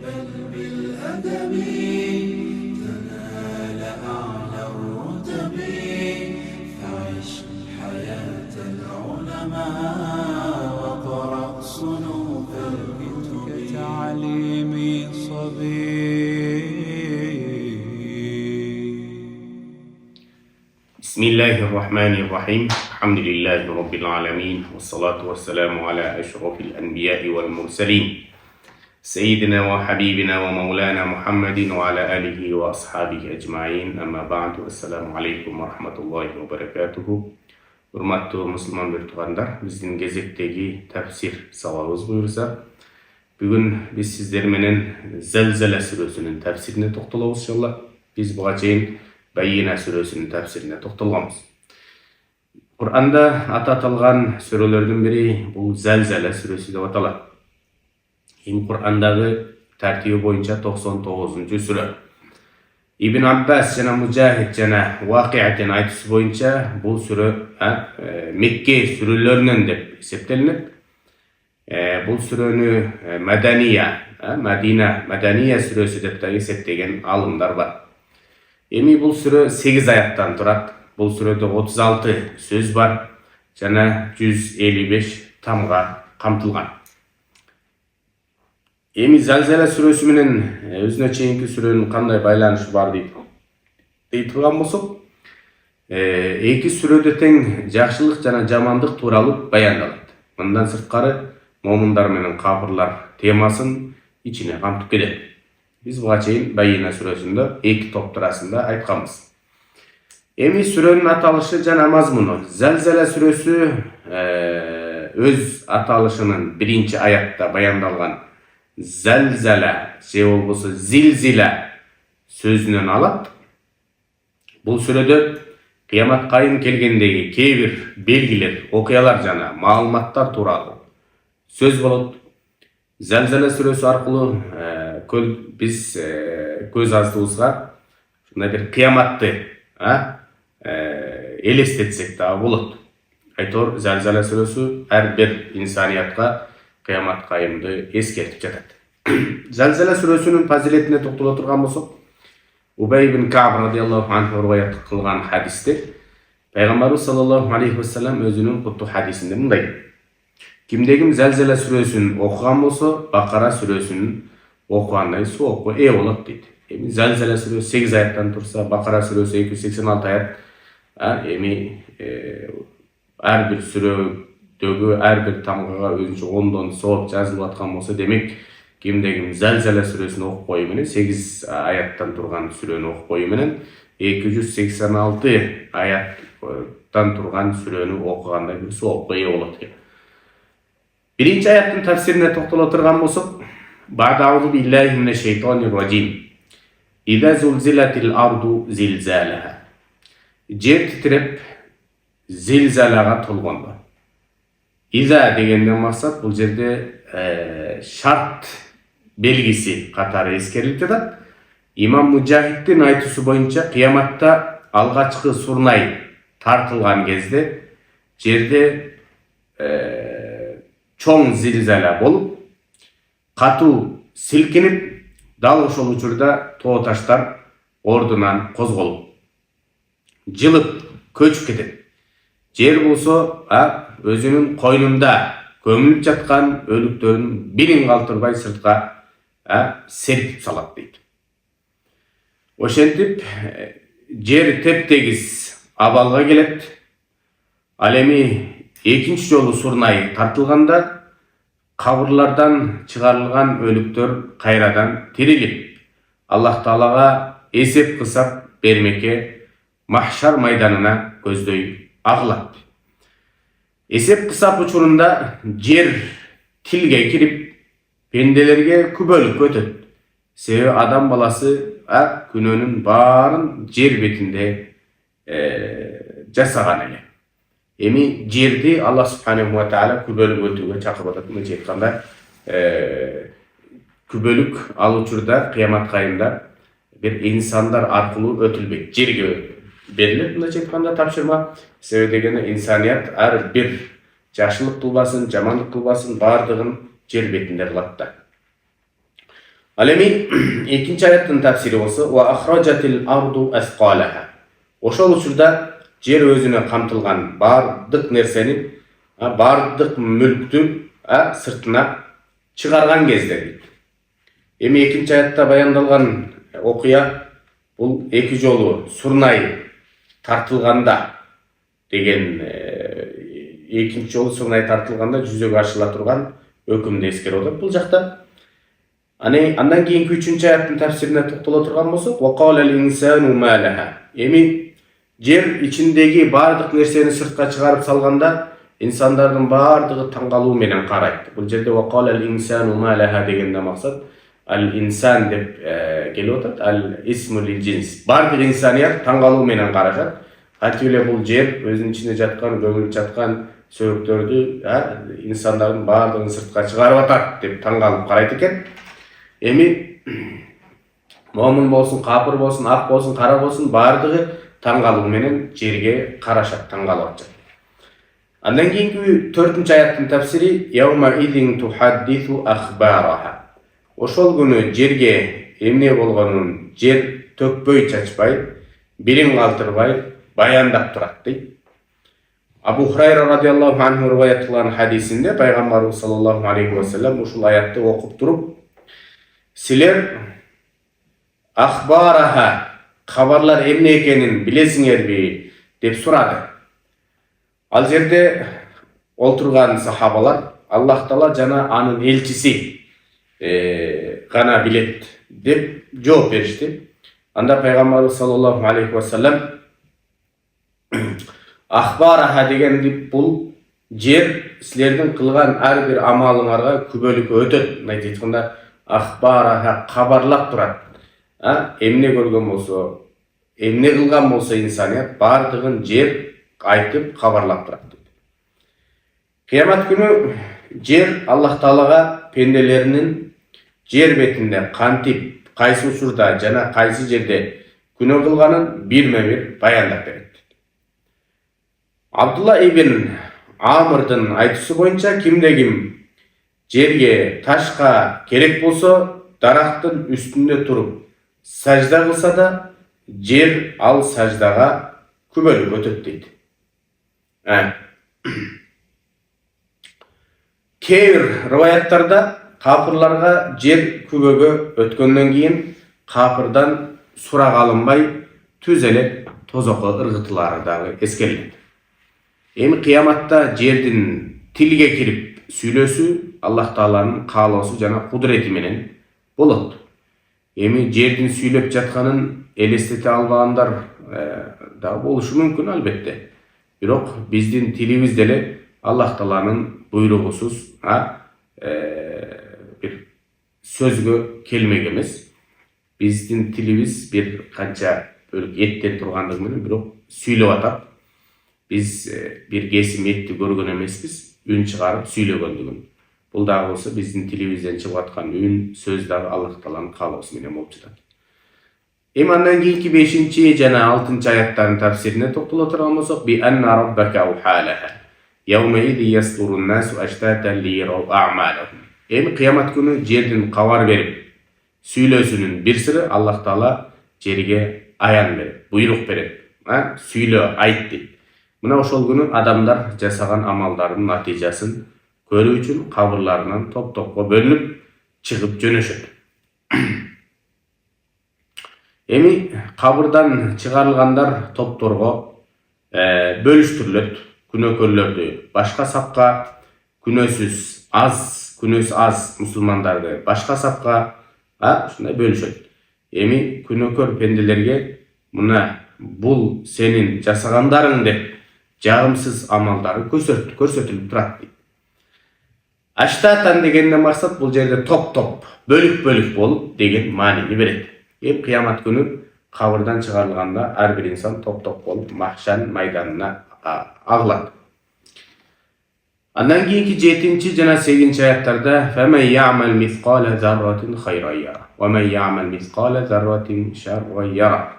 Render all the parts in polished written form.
بل بالأدب تنال أعلى الرتب فعش حياة العلماء وقرأ صنوف الكتب كتعليم صبي. بسم الله الرحمن الرحيم. الحمد لله رب العالمين، والصلاة والسلام على أشرف الأنبياء والمرسلين سيدنا وحبيبنا ومولانا محمد وعلى آله وأصحابه أجمعين. أما بعد، السلام عليكم ورحمة الله وبركاته. Hurmatly musulman bir tuğanlar, bizden gezekteki tefsir savabız buyursa, bugün biz sizler menen Zelzele Suresi'nin tefsirine toxtalabız inşallah. Biz buğa çeyin Bayyina Suresi'nin tefsirine toxtalgamız. Kur'an'da atalgan sürelerden biri bu Zelzele Suresi dep atalat. Kur'an'dagi tertibi boyunca 99. süre. İbn Abbas jana Mujahid jana Vaqiaten aytışı boyunca bu süre Mekke sürelerinden dep eseptelenip, bu süreni Medaniye süresi dep de eseptegen alımlar var. Emi bu süre 8 ayattan turat. Bu sürede 36 söz var. Jana 155 tamga kamtılgan. Emi Zelzele suresi menen özüne çeyinki sürenin kanday baylanışı var deyip turgan bolsok, eki sürede teң жақшылық жана жамандык тууралуу баяндаlat. Мындан сырткары момундар менен капырлар темасын ичине камтып келет. Biz buğa çeyin Bayyina süresinde iki top turasında aytkanбыз. Emi sürenin atalışı jana mazmunu. Zelzele süresi öz atalışının birinci ayatta bayandalgan zelzele şey olgusu zilzile sözünden alat. Bu sürede kıyamat kayım kelgendegi kebir belgiler, okuyalar jana malumatlar tuuralуу söz bolot. Zelzele süresi arkылуу biz göz azdыбызга şunday bir kıyamatты elestetsek daha bolot. Aytor Zelzele süresi her bir insaniyatga kıyamat kayımdı eskertip jatat. Zelzele süresinin faziletine toktula turgan bolsok, Ubay ibn Ka'b radıyallahu anh rivayet kılgan hadiste Peygamberimiz sallallahu aleyhi ve sellem özünün kutlu hadisinde mınday: kimdegim Zelzele süresini okugan bolsa, Bakara süresinin okuganday soğuk ve bolat deydi. Zelzele suresi 8 ayattan tursa, Bakara suresi 286 ayat. Her bir süredögü her bir tamgaga özünçe 10'dan soğuk жазылып atkan bolsa, demek kimdegim Zelzele suresini okup koyu menen 8 ayattan turgan süreni okup koyu menen 286 ayattan turgan süreni okuganda bir soğuk bolat. Birinci ayatın tefsirine toktala turgan bolsok, Ba'da'udhu billahi mineşşeytanirracim. İza zulzilatil ardu zilzalaha. Jer titrep zilzalaga tolganda. İza degenden maksat bu jerde şart belgisi katары eskerilip жатат. İmam Mujahid'in aytışı boyunca kıyamatta algaçkı surnay tartılgan кезде jerde çoң zilzala bolup, katуу silkinip, dal ошол учурда тоо таштар ордунан козголуп, жылып, көчүп кетет. Жер болсо өзүнүн койнунда көмүлүп жаткан өлүктөрдүн бирин калтырбай сыртка серпип салат дейт. Ошентип жер тептегиз абалга келет. Ал эми экинчи жолу сурнай тартылганда кабырлардан чыгарылган өлүктөр кайрадан тирилип, Аллах Таалага эсеп кысап бермекке махшар майданына көздөй агылат. Эсеп кысап учурунда жер тилге кирип, пенделерге күбөлүк өтөт. Себеби адам баласы күнөөнүн баарын жер бетинде жасаган эле. Эми жерди Аллах Субханаху ва Таала күбөлүк өтүүгө чакырып атат. Мынча айтканда, күбөлүк ал учурда кыямат кайымда bir insanlar arkылуу өтүлбөйт. Жерге берилет, мынча айтканда тапшырма. Себеби дегенде инсаният ар бир жакшылык кылбасын, жамандык кылбасын, бардыгын жер бетинде кылат да. Al эми экинчи аяттын тafsiri болсо ва ахраджатил арду асқалаха. Ошол учурда жер өзүнө камтылган бардык нерсени, бардык мүлктү сыртына чыгарган кезде дейт. Эми экинчи аятта баяндалган окуя бул эки жолу Сурнай тартылганда деген экинчи жолу Сурнай тартылганда жүзөгө ашыла турган өкүмдү эскерип атат бул жакта. Андан кийинки үчүнчү аяттын tafsiрине токтоло турган болсок, ва қалал инсану ма лаха. Эми жер ичиндеги бардык нерсени сыртка чыгарып салганда инсандардын бардыгы таң калуу менен карайт. Бул жерде ва қалал инсану ма лаха дегенде максат ал инсан деп келип атат, ал исмул джинс. Бардык инсаният таң калуу менен карашат. Кантип эле бул жер өзүнүн ичинде жаткан, көмүлүп жаткан сөөгүттөрдү инсандардын бардыгын сыртка чыгарып атат деп таң калып карайт экен. Эми момун болсун, капыр болсун, ак болсун, кара болсун, бардыгы таң калуу менен жерге карашат, таң калып атышат. Андан кийинки 4-нчы аяттын tafsiri яума идин тухаддису ахбараха. Ошол күнү жерге эмне болгонун жер төкпөй чачпай, бирин калтырбай баяндап турат дейт. Абу Хурайра радиаллаху анху риваят кылган хадисинде пайгамбарыбыз саллаллаху алейхи ва саллям ушул аятты окуп туруп, силер ахбараха хабарлар эмне экенин билесиңерби деп сурады. Ал жерде олтурган сахабалар Аллах Таала жана анын элчиси гана билет деп жооп беришти. Анда пайгамбарыбыз саллаллаху алейхи ва саллям ахбараха дегенди бул жер силердин кылган ар бир амалыңарга күбөлүккө өтөт. Мындай айтканда ахбараха кабарлап турат. Эмне көргөн болсо, эмне кылган болсо инсаният бардыгын жер айтып кабарлап турат. Кыямат күнү жер Аллах Таалага пенделеринин жер бетинде кантип, кайсы учурда жана кайсы жерде күнөө кылганын бирме-бир баяндап берет. Абдулла ибн Амрдын айтуусу боюнча кимде-ким жерге, ташка керек болсо дарактын үстүндө туруп сажда кылса да, жер ал саждага күбөлүк өтөт дейт. Кээ бир риваяттарда капырларга жер күбөгө өткөндөн кийин капырдан сурак алынбай түз эле тозокко ыргытылары дагы эскерилет. Эми кыяматта жердин тилге кирип сүйлөсү Аллах Тааланын каалоосу жана кудурети менен болот. Эми жердин сүйлөп жатканын элестете албагандар да болушу мүмкүн албетте. Бирок биздин тилибиз деле Аллах Тааланын буйругусуз бир сөзгө келмек эмес. Биздин тилибиз бир канча бөлүк эттен тургандыгы менен бирок сүйлөп атат. Биз бир кесим этти көргөн эмеспиз, үн чыгарып сүйлөгөндүгүн. Бул дагы болсо биздин тилибизден чыгып аткан үн, сөз дагы Аллах Тааланын каалоосу менен болуп жатат. Эми андан кийинки 5 жана 6 аяттардын tafsiriне токтоло турган болсок, би анна раббака аухалаха. Яума иди ясдурун насу аштатан лирау а'малахум. Эми кыямат күнү жердин кабар берип сүйлөсүнүн бир сыры Аллах Таала жерге аян берет, буйрук берет. Сүйлө, айт дейт. Мына ошол күнү адамдар жасаган амалдардын натыйжасын көрүү үчүн кабырларынан топ-топко бөлүнүп чыгып жөнөшөт. Эми кабырдан чыгарылгандар топторго бөлүштүрүлөт. Күнөөкөрлөрдү башка сапка, күнөөсүз аз мусулмандарды башка сапка ушундай бөлүшөт. Эми күнөөкөр пенделерге мына бул сенин жасагандарың деп жагымсыз амалдары көрсөтүлүп турат дейт. Аштатан дегенде максат бул жерде топ-топ, бөлүк-бөлүк болуп деген маанини берет. Кыямат күнү кабырдан чыгарылганда ар бир инсан топ-топ болуп махшан майданына агылат. Андан кийинки 7 жана 8 аяттарда фаман я'мал мисқала зарратин хайран яра ва ман я'мал мисқала зарратин шарран яра.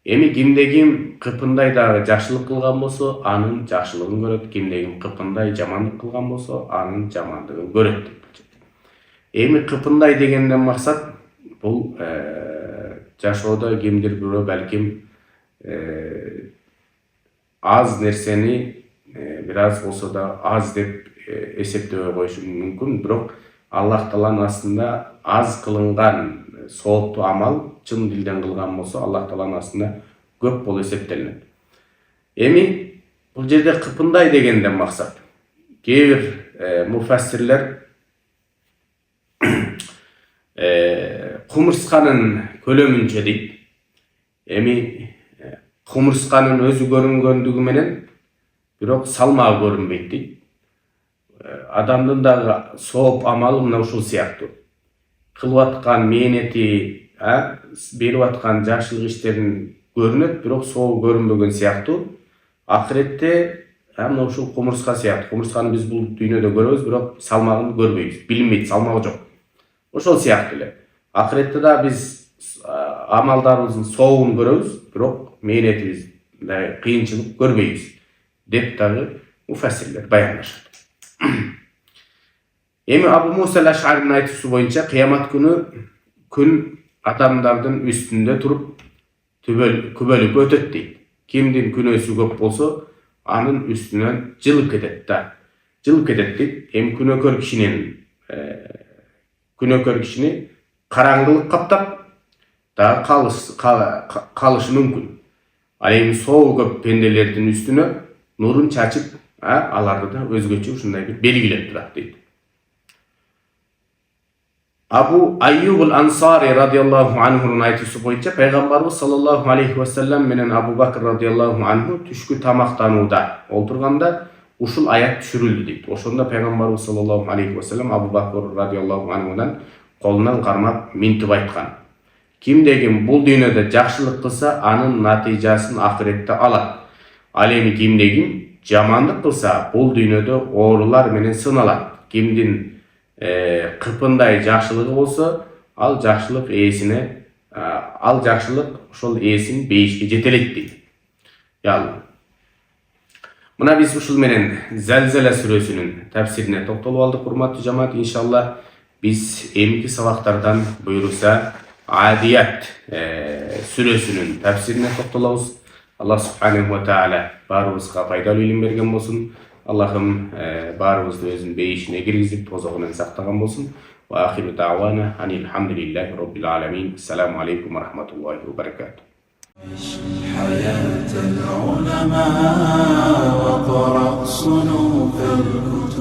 Эми кимде-ким кыпындай дагы жакшылык кылган болсо, анын жакшылыгын көрөт, кимде-ким кыпындай жамандык кылган болсо, анын жамандыгын көрөт. Эми кыпындай дегенден максат бул жашоодо кимдир бирөө балким аз нерсени бир аз болсо да аз деп эсептебей коюшу мүмкүн, бирок Аллах Тааланын астында аз кылынган сооптуу амал чын дилден кылган болсо Аллах Тааланын астында көп болуп эсептелинет. Эми бул жерде кыпындай дегенден максат кээ бир муфассирлер кумурсканын көлөмүнчө дейт. Эми кумурсканын өзү көрүнгөндүгү менен бирок салмагы көрүнбөйт дейт. Адамдын дагы сооп амалы мына ушул сыяктуу. Кылып аткан мээнети, берип аткан жакшылык иштерин көрүнөт, бирок сообу көрүнбөгөн сыяктуу. Акыретте мына ушул кумурска сыяктуу. Кумурсканы биз бул дүйнөдө көрөбүз, бирок салмагын көрбөйбүз, билинбейт, салмагы жок. Ошол сыяктуу эле. Акыретте да биз амалдарыбыздын сообун көрөбүз, бирок мээнетибиз кыйынчылык көрбөйбүз деп дагы муфассирлер баяндашат. Эми Абу Муса ал-Аш'аринин айтуусу боюнча кыямат күнү күн адамдардын үстүндө туруп күбөлүп өтөт дейт. Кимдин күнөөсү көп болсо, анын үстүнөн жылып кетет да. Жылып кетет дейт. Эми күнөөкөр кишини караңгылык каптап дагы калышы мүмкүн. Ал эми сообу көп пенделердин үстүнө нурун чачып, аларды да өзгөчө ушундай бир белгилеп турат дейт. Абу Айюб ал-Ансари радиаллаху анхунун айтуусу боюнча пайгамбарыбыз саллаллаху алейхи ва саллям менен Абу Бакр радиаллаху анху түшкү тамактанууда олтурганда ушул аят түшүрүлдү дейт. Ошондо пайгамбарыбыз саллаллаху алейхи ва саллям Абу Бакр радиаллаху анхудан колунан кармап минтип айткан. Кимдегин бул дүйнөдө жакшылык кылса, анын натыйжасын акыретте алат. Ал эми кимдегин жамандык кылса, бул дүйнөдө оорулар менен сыналат. Кимдин кыпындай жакшылыгы болсо, ал жакшылык ошол ээсин бейишке жетелейт дейт. Мына биз ушул менен Зәлзәлә сүрөсүнүн тафсирине токтолуп алдык, урматтуу жамаат. Иншалла биз эмки сабактардан буйруса Адият сүрөсүнүн тафсирине токтолобуз. Аллах субханаху ва тааля баарыбызга пайдалуу илим берген болсун. Аллахым баарыбызды өзүнүн бейишине киргизип, тозогунан сактаган болсун. Ва ахиру дa'wana anil hamdulillahi rabbil alamin. Ассаламу алейкум ва рахматуллахи ва баракатуh. حياة العلماء وقرأ صنوف الكتب.